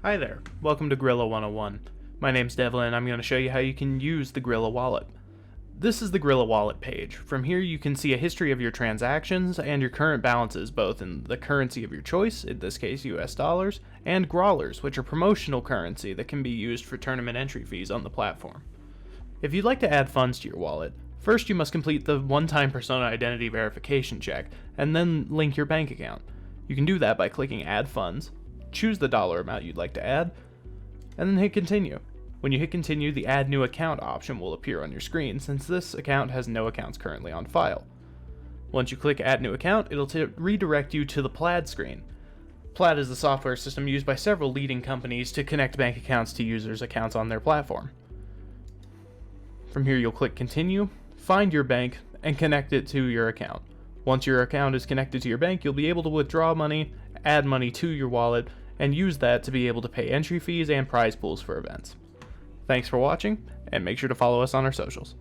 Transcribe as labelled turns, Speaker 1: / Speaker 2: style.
Speaker 1: Hi there, welcome to Grilla 101. My name's Devlin and I'm going to show you how you can use the Grilla wallet. This is the Grilla wallet page. From here you can see a history of your transactions and your current balances both in the currency of your choice, in this case US dollars, and growlers, which are promotional currency that can be used for tournament entry fees on the platform. If you'd like to add funds to your wallet, first you must complete the one-time persona identity verification check and then link your bank account. You can do that by clicking Add Funds, choose the dollar amount you'd like to add, and then hit continue. When you hit continue, the Add New Account option will appear on your screen since this account has no accounts currently on file. Once you click Add New Account, it'll redirect you to the Plaid screen. Plaid is the software system used by several leading companies to connect bank accounts to users' accounts on their platform. From here you'll click Continue, find your bank, and connect it to your account. Once your account is connected to your bank, you'll be able to withdraw money, add money to your wallet, and use that to be able to pay entry fees and prize pools for events. Thanks for watching, and make sure to follow us on our socials.